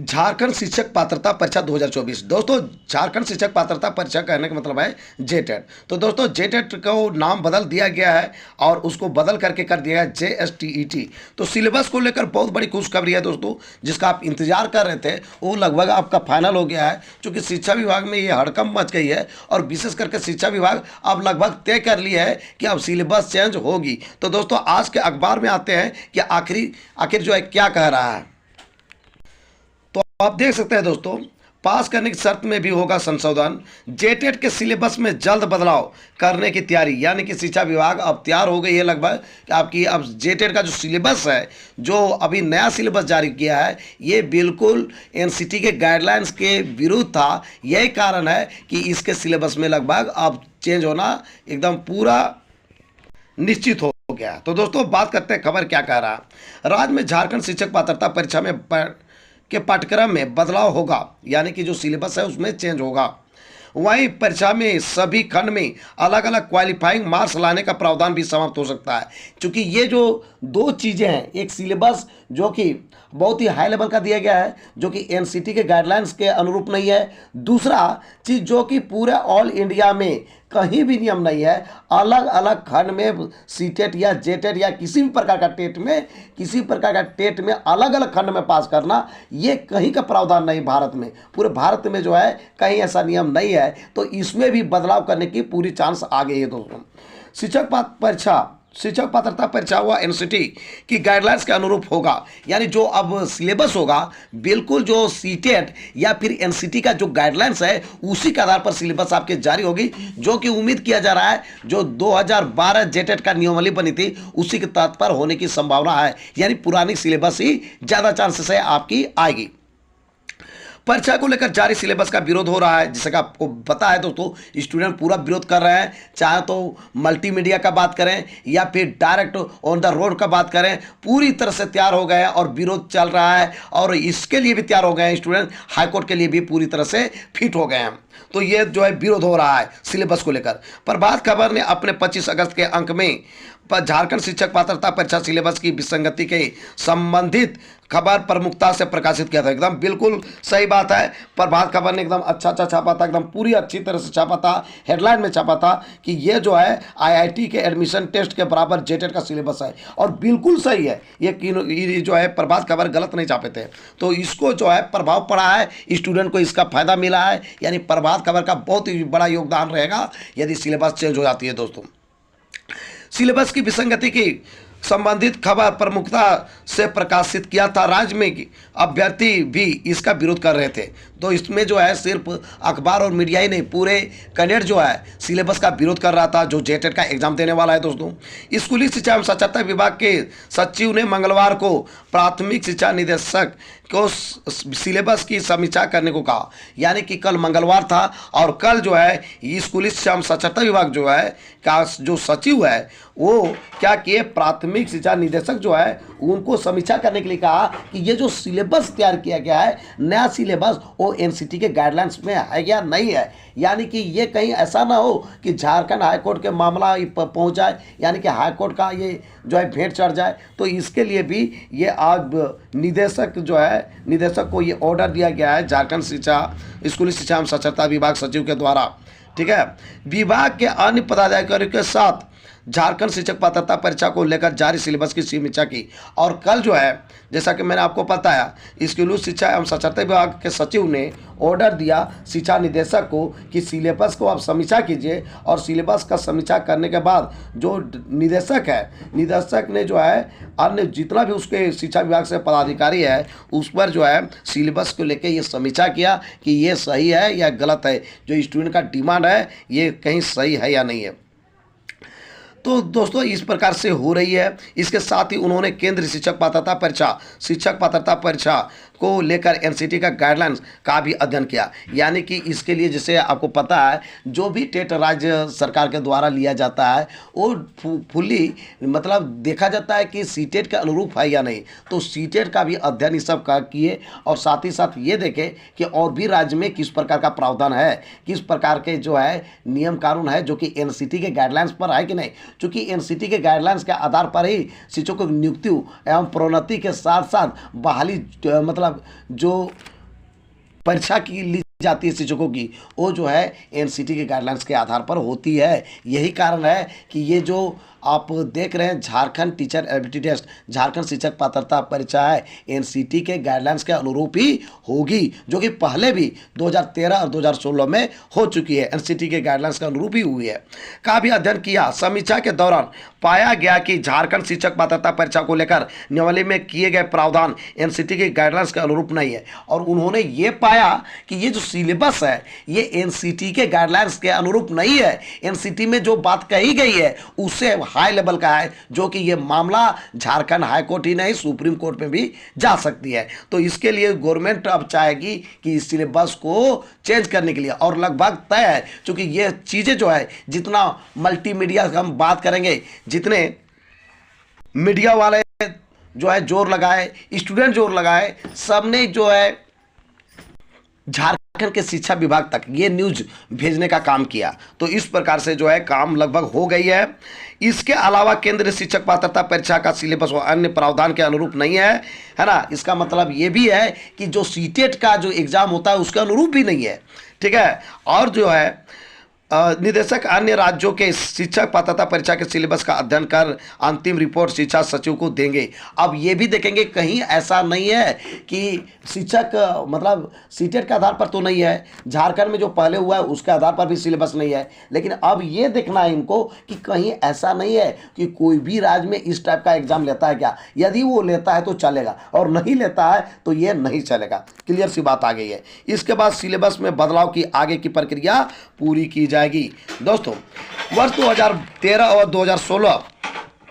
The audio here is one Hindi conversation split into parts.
झारखंड शिक्षक पात्रता परीक्षा 2024। दोस्तों, झारखंड शिक्षक पात्रता परीक्षा कहने का मतलब है जेटेट। तो दोस्तों, जेटेट को नाम बदल दिया गया है और उसको बदल करके कर दिया है JSTET। तो सिलेबस को लेकर बहुत बड़ी खुशखबरी है दोस्तों, जिसका आप इंतजार कर रहे थे वो लगभग आपका फाइनल हो गया है। क्योंकि शिक्षा विभाग में ये हड़कंप मच गई है और विशेष करके शिक्षा विभाग अब लगभग तय कर लिया है कि अब सिलेबस चेंज होगी। तो दोस्तों, आज के अखबार में आते हैं कि आखिर जो है क्या कह रहा है। तो आप देख सकते हैं दोस्तों, पास करने की शर्त में भी होगा संशोधन। जेटेट के सिलेबस में जल्द बदलाव करने की तैयारी, यानी कि शिक्षा विभाग अब तैयार हो गई है लगभग कि आपकी अब जेटेट का जो सिलेबस है, जो अभी नया सिलेबस जारी किया है, ये बिल्कुल एनसीटी के गाइडलाइंस के विरुद्ध था। यही कारण है कि इसके सिलेबस में लगभग अब चेंज होना एकदम पूरा निश्चित हो गया। तो दोस्तों, बात करते हैं खबर क्या कह रहा है। राज्य में झारखंड शिक्षक पात्रता परीक्षा में के पाठ्यक्रम में बदलाव होगा, यानी कि जो सिलेबस है उसमें चेंज होगा। वहीं परीक्षा में सभी खंड में अलग अलग क्वालिफाइंग मार्क्स लाने का प्रावधान भी समाप्त हो सकता है। क्योंकि ये जो दो चीज़ें हैं, एक सिलेबस जो कि बहुत ही हाई लेवल का दिया गया है, जो कि एनसीटी के गाइडलाइंस के अनुरूप नहीं है। दूसरा चीज़ जो कि पूरे ऑल इंडिया में कहीं भी नियम नहीं है, अलग अलग खंड में सीटेट या जेटेट या किसी भी प्रकार का टेट में अलग अलग खंड में पास करना, ये कहीं का प्रावधान नहीं भारत में। पूरे भारत में जो है कहीं ऐसा नियम नहीं है। तो इसमें भी बदलाव करने की पूरी चांस आ गई है दोस्तों। शिक्षक पात्रता परीक्षा हुआ एनसीटी की गाइडलाइंस के अनुरूप होगा, यानी जो अब सिलेबस होगा बिल्कुल जो सीटेट या फिर एनसीटी का जो गाइडलाइंस है उसी के आधार पर सिलेबस आपके जारी होगी। जो कि उम्मीद किया जा रहा है जो 2012 जेटेट का नियमावली बनी थी उसी के तहत पर होने की संभावना है, यानी पुरानी सिलेबस ही ज़्यादा चांसेस है आपकी आएगी। परीक्षा को लेकर जारी सिलेबस का विरोध हो रहा है, जैसे कि आपको पता है दोस्तों, स्टूडेंट पूरा विरोध कर रहे हैं। चाहे तो मल्टीमीडिया का बात करें या फिर डायरेक्ट ऑन द रोड का बात करें, पूरी तरह से तैयार हो गए हैं और विरोध चल रहा है। और इसके लिए भी तैयार हो गए हैं स्टूडेंट, हाईकोर्ट के लिए भी पूरी तरह से फिट हो गए हैं। तो ये जो है विरोध हो रहा है सिलेबस को लेकर। प्रभात खबर ने अपने 25 अगस्त के अंक में झारखंड शिक्षक पात्रता परीक्षा सिलेबस की विसंगति के संबंधित खबर प्रमुखता से प्रकाशित किया था। एकदम बिल्कुल सही बात है। प्रभात खबर ने एकदम अच्छा छापा था, एकदम पूरी अच्छी तरह से छापा था। हेडलाइन में छापा था कि ये जो है आईआईटी के एडमिशन टेस्ट के बराबर जेटेट का सिलेबस है, और बिल्कुल सही है। ये जो है प्रभात खबर गलत नहीं छापे थे। तो इसको जो है प्रभाव पड़ा है, स्टूडेंट को इसका फायदा मिला है। यानी प्रभात खबर का बहुत ही बड़ा योगदान रहेगा यदि सिलेबस चेंज हो जाती है दोस्तों। सिलेबस की विसंगति की संबंधित खबर प्रमुखता से प्रकाशित किया था। राज्य में अभ्यर्थी भी इसका विरोध कर रहे थे। तो इसमें जो है सिर्फ अखबार और मीडिया ही नहीं, पूरे कैडेट जो है सिलेबस का विरोध कर रहा था, जो जेटेट का एग्जाम देने वाला है दोस्तों। स्कूली शिक्षा एवं साक्षरता विभाग के सचिव ने मंगलवार को प्राथमिक शिक्षा निदेशक को सिलेबस की समीक्षा करने को कहा। यानी कि कल मंगलवार था और कल जो है स्कूली शिक्षा एवं साक्षरता विभाग जो है का जो सचिव है वो क्या किए, प्राथमिक शिक्षा निदेशक जो है उनको समीक्षा करने के लिए कहा कि ये जो सिलेबस तैयार किया गया है, नया सिलेबस, वो एनसीटी के गाइडलाइंस में है या नहीं है। यानी कि ये कहीं ऐसा ना हो कि झारखंड हाईकोर्ट के मामला पहुंच जाए, यानी कि हाईकोर्ट का ये जो है भेंट चढ़ जाए। तो इसके लिए भी ये आज निदेशक को ये ऑर्डर दिया गया है झारखंड स्कूली शिक्षा एवं साक्षरता विभाग सचिव के द्वारा। ठीक है। विभाग के अन्य पदाधिकारियों के साथ झारखंड शिक्षक पात्रता परीक्षा को लेकर जारी सिलेबस की समीक्षा की। और कल जो है, जैसा कि मैंने आपको बताया, स्कूली शिक्षा एवं साक्षरता विभाग के सचिव ने ऑर्डर दिया शिक्षा निदेशक को कि सिलेबस को आप समीक्षा कीजिए। और सिलेबस का समीक्षा करने के बाद जो निदेशक ने जो है अन्य जितना भी उसके शिक्षा विभाग से पदाधिकारी है उस पर जो है सिलेबस को लेकर ये समीक्षा किया कि ये सही है या गलत है, जो स्टूडेंट का डिमांड है ये कहीं सही है या नहीं है। तो दोस्तों, इस प्रकार से हो रही है। इसके साथ ही उन्होंने केंद्रीय शिक्षक पात्रता परीक्षा को लेकर एनसीटी का गाइडलाइंस का भी अध्ययन किया। यानी कि इसके लिए, जैसे आपको पता है, जो भी टेट राज्य सरकार के द्वारा लिया जाता है वो फुल्ली मतलब देखा जाता है कि सीटेट के अनुरूप है या नहीं। तो सीटेट का भी अध्ययन इस सब का किए और साथ ही साथ ये देखें कि और भी राज्य में किस प्रकार का प्रावधान है, किस प्रकार के जो है नियम कानून है जो कि एनसीटी के गाइडलाइंस पर है कि नहीं। चूँकि एनसीटी के गाइडलाइंस के आधार पर ही शिक्षकों की नियुक्ति एवं प्रोन्नति के साथ साथ बहाली मतलब मतलब जो परीक्षा की ली जाती है शिक्षकों की, वो जो है एनसीटी के गाइडलाइंस के आधार पर होती है। यही कारण है कि ये जो आप देख रहे हैं Jharkhand teacher ability test, Jharkhand शिक्षक पात्रता परीक्षा है, एनसीटी के गाइडलाइंस के अनुरूप ही होगी, जो कि पहले भी 2013 और 2016 में हो चुकी है, एनसीटी के गाइडलाइंस के अनुरूप ही हुई है। का भी अध्ययन किया, समीक्षा के दौरान पाया गया कि झारखंड शिक्षक पात्रता परीक्षा को लेकर नियमावली में किए गए प्रावधान एनसीटी के गाइडलाइंस के अनुरूप नहीं है, और उन्होंने ये पाया कि ये जो सिलेबस है ये एनसीटी के गाइडलाइंस के अनुरूप नहीं है। एनसीटी में जो बात कही गई है उससे हाई लेवल का है, जो कि ये मामला झारखंड हाई कोर्ट ही नहीं सुप्रीम कोर्ट में भी जा सकती है। तो इसके लिए गवर्नमेंट अब चाहेगी कि इस सिलेबस को चेंज करने के लिए, और लगभग तय है, क्योंकि ये चीज़ें जो है जितना मल्टीमीडिया हम बात करेंगे, जितने मीडिया वाले जो है जोर लगाए, स्टूडेंट जोर लगाए, सबने जो है झारखंड के शिक्षा विभाग तक ये न्यूज भेजने का काम किया। तो इस प्रकार से जो है काम लगभग हो गई है। इसके अलावा केंद्रीय शिक्षक पात्रता परीक्षा का सिलेबस और अन्य प्रावधान के अनुरूप नहीं है ना। इसका मतलब ये भी है कि जो सीटेट का जो एग्जाम होता है उसके अनुरूप भी नहीं है, ठीक है। और जो है निदेशक अन्य राज्यों के शिक्षक पात्रता परीक्षा के सिलेबस का अध्ययन कर अंतिम रिपोर्ट शिक्षा सचिव को देंगे। अब ये भी देखेंगे कहीं ऐसा नहीं है कि शिक्षक मतलब सीटेट के आधार पर तो नहीं है, झारखंड में जो पहले हुआ है उसके आधार पर भी सिलेबस नहीं है, लेकिन अब ये देखना है इनको कि कहीं ऐसा नहीं है कि कोई भी राज्य में इस टाइप का एग्जाम लेता है क्या। यदि वो लेता है तो चलेगा, और नहीं लेता है तो ये नहीं चलेगा। क्लियर सी बात आ गई है। इसके बाद सिलेबस में बदलाव की आगे की प्रक्रिया पूरी की जाएगी। दोस्तों, वर्ष 2013 और 2016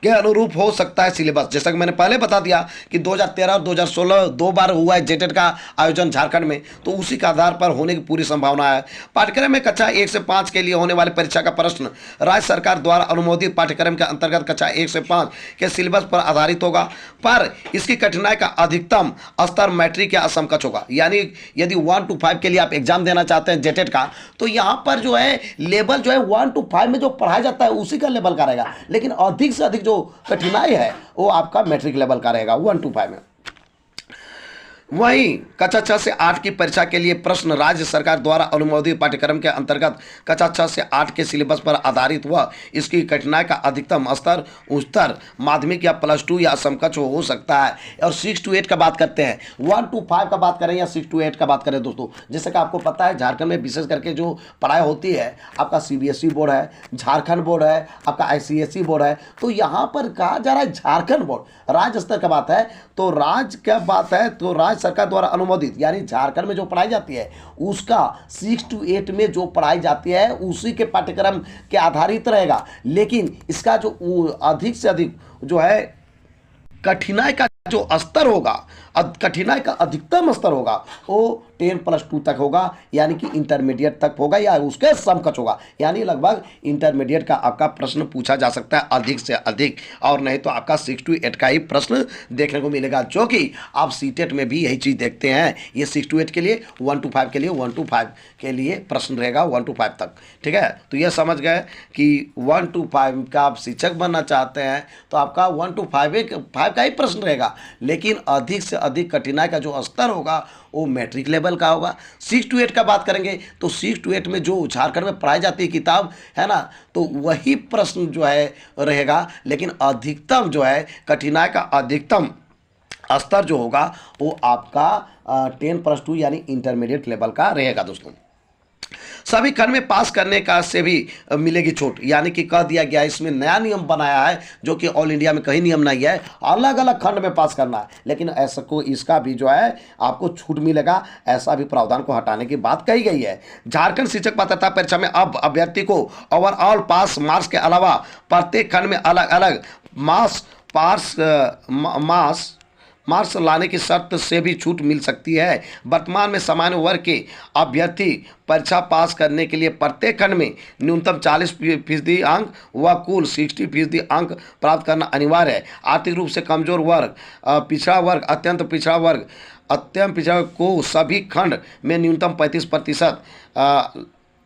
के अनुरूप हो सकता है सिलेबस। जैसा कि मैंने पहले बता दिया कि 2013 और 2016 दो बार हुआ है जेटेट का आयोजन झारखंड में, तो उसी के आधार पर होने की पूरी संभावना है। पाठ्यक्रम में कक्षा 1 से 5 के लिए होने वाली परीक्षा का प्रश्न राज्य सरकार द्वारा अनुमोदित पाठ्यक्रम के अंतर्गत कक्षा 1 से 5 के सिलेबस पर आधारित होगा, पर इसकी कठिनाई का अधिकतम स्तर मैट्रिक या समकक्ष होगा। यानी यदि 1 to 5 के लिए आप एग्जाम देना चाहते हैं जेटेट का, तो यहाँ पर जो है लेवल जो है 1 to 5 में जो पढ़ाया जाता है उसी का लेवल का रहेगा, लेकिन अधिक से अधिक जो कठिनाई है वो आपका मैट्रिक लेवल का रहेगा 1 to 5 में। वहीं कक्षा 6 से 8 की परीक्षा के लिए प्रश्न राज्य सरकार द्वारा अनुमोदित पाठ्यक्रम के अंतर्गत कक्षा 6 से 8 के सिलेबस पर आधारित हुआ। इसकी कठिनाई का अधिकतम स्तर उच्चतर माध्यमिक या +2 या समकक्ष हो सकता है। और 6 to 8 का बात करते हैं, 1 to 5 का बात करें या 6 to 8 का बात करें दोस्तों, जैसे कि आपको पता है झारखंड में विशेष करके जो पढ़ाई होती है, आपका सीबीएसई बोर्ड है, झारखंड बोर्ड है, आपका आईसीएसई बोर्ड है। तो यहाँ पर कहा जा रहा है झारखंड बोर्ड राज्य स्तर का बात है, तो राज्य क्या बात है, तो राज्य सरकार द्वारा अनुमोदित यानी झारखंड में जो पढ़ाई जाती है उसका 6 to 8 में जो पढ़ाई जाती है उसी के पाठ्यक्रम के आधारित रहेगा। लेकिन इसका जो अधिक से अधिक जो है कठिनाई का जो स्तर होगा, कठिनाई का अधिकतम स्तर होगा वो 10+2 तक होगा, यानी कि इंटरमीडिएट तक होगा या उसके समकक्ष होगा। यानी लगभग इंटरमीडिएट का आपका प्रश्न पूछा जा सकता है अधिक से अधिक, और नहीं तो आपका 6 to 8 का ही प्रश्न देखने को मिलेगा, जो कि आप सीटेट में भी यही चीज़ देखते हैं। ये 6 to 8 के लिए, 1 to 5 के लिए, 1 to 5 के लिए प्रश्न रहेगा 1 to 5 तक, ठीक है। तो ये समझ गए कि 1 to 5 का आप शिक्षक बनना चाहते हैं तो आपका 1 to 5 का ही प्रश्न रहेगा, लेकिन अधिक से अधिक कठिनाई का जो स्तर होगा वो मैट्रिक लेवल का होगा। 6 to 8 का बात करेंगे तो 6 to 8 में जो झारखंड में पढ़ाई जाती है किताब है ना, तो वही प्रश्न जो है रहेगा, लेकिन अधिकतम जो है कठिनाई का अधिकतम स्तर जो होगा वो आपका 10+2 यानी इंटरमीडिएट लेवल का रहेगा। दोस्तों, सभी खंड में पास करने का से भी मिलेगी छूट, यानी कि कह दिया गया इसमें नया नियम बनाया है जो कि ऑल इंडिया में कहीं नियम नहीं है, अलग अलग खंड में पास करना है, लेकिन ऐसा को इसका भी जो है आपको छूट मिलेगा। ऐसा भी प्रावधान को हटाने की बात कही गई है। झारखंड शिक्षक पात्रता परीक्षा में अब अभ्यर्थी को ओवरऑल पास मार्क्स के अलावा प्रत्येक खंड में अलग अलग मार्क्स लाने की शर्त से भी छूट मिल सकती है। वर्तमान में सामान्य वर्ग के अभ्यर्थी परीक्षा पास करने के लिए प्रत्येक खंड में न्यूनतम 40% अंक व कुल 60% अंक प्राप्त करना अनिवार्य है। आर्थिक रूप से कमजोर वर्ग, पिछड़ा वर्ग, अत्यंत पिछड़ा वर्ग को सभी खंड में न्यूनतम 35%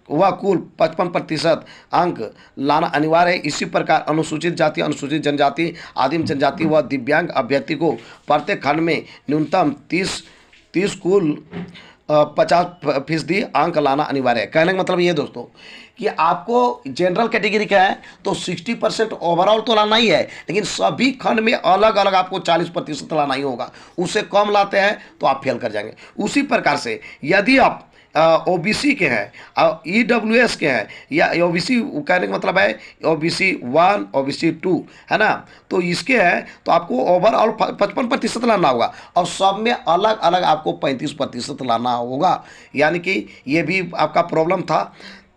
वह कुल 55% अंक लाना अनिवार्य है। इसी प्रकार अनुसूचित जाति, अनुसूचित जनजाति, आदिम जनजाति व दिव्यांग अभ्यर्थी को प्रत्येक खंड में न्यूनतम 30 कुल 50% अंक लाना अनिवार्य है। कहने का मतलब ये दोस्तों कि आपको जनरल कैटेगरी का है तो 60% ओवरऑल तो लाना ही है, लेकिन सभी खंड में अलग अलग आपको 40% लाना ही होगा। उससे कम लाते हैं तो आप फेल कर जाएंगे। उसी प्रकार से यदि आप ओबीसी के हैं, ईडब्ल्यूएस के हैं, या ओबीसी कहने का मतलब है ओबीसी 1 ओबीसी 2 है ना, तो इसके हैं तो आपको ओवरऑल 55% लाना होगा और सब में अलग अलग आपको 35% लाना होगा। यानी कि ये भी आपका प्रॉब्लम था।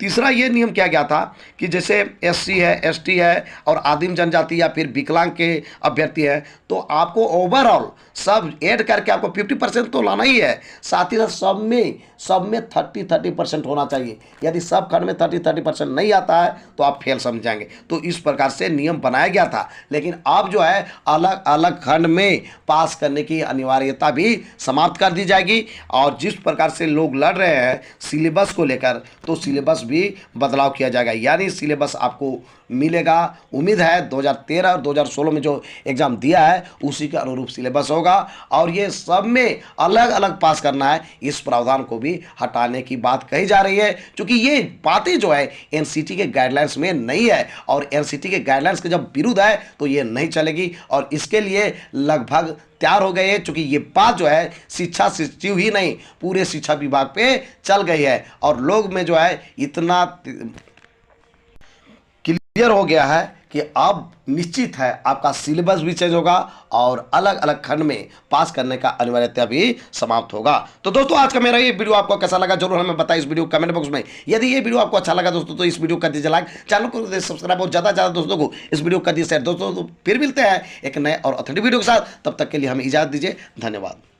तीसरा ये नियम किया गया था कि जैसे एससी है, एसटी है और आदिम जनजाति या फिर विकलांग के अभ्यर्थी है, तो आपको ओवरऑल सब ऐड करके आपको 50% तो लाना ही है। साथ ही साथ सब में 30% होना चाहिए। यदि सब खंड में 30% नहीं आता है तो आप फेल समझेंगे। तो इस प्रकार से नियम बनाया गया था, लेकिन अब जो है अलग अलग खंड में पास करने की अनिवार्यता भी समाप्त कर दी जाएगी। और जिस प्रकार से लोग लड़ रहे हैं सिलेबस को लेकर, तो सिलेबस भी बदलाव किया जाएगा। यानी सिलेबस आपको मिलेगा। उम्मीद है 2013 और 2016 में जो एग्ज़ाम दिया है उसी के अनुरूप सिलेबस होगा और ये सब में अलग अलग पास करना है। इस प्रावधान को भी हटाने की बात कही जा रही है, क्योंकि ये बातें जो है एनसीटी के गाइडलाइंस में नहीं है और एनसीटी के गाइडलाइंस के जब विरुद्ध है तो ये नहीं चलेगी। और इसके लिए लगभग तैयार हो गए हैं, क्योंकि ये बात जो है शिक्षा सचिव ही नहीं पूरे शिक्षा विभाग पे चल गई है और लोग में जो है इतना क्लियर हो गया है कि अब निश्चित है आपका सिलेबस भी चेंज होगा और अलग अलग खंड में पास करने का अनिवार्यता भी समाप्त होगा। तो दोस्तों आज का मेरा ये वीडियो आपको कैसा लगा जरूर हमें बताइए इस वीडियो कमेंट बॉक्स में। यदि ये वीडियो आपको अच्छा लगा दोस्तों तो इस वीडियो कर दीजिए लाइक, चैनल को सब्सक्राइब और ज़्यादा से ज़्यादा दोस्तों को इस वीडियो कर दीजिए शेयर। दोस्तों तो फिर मिलते हैं एक नए और ऑथेंटिक वीडियो के साथ, तब तक के लिए हमें इजाज़त दीजिए। धन्यवाद।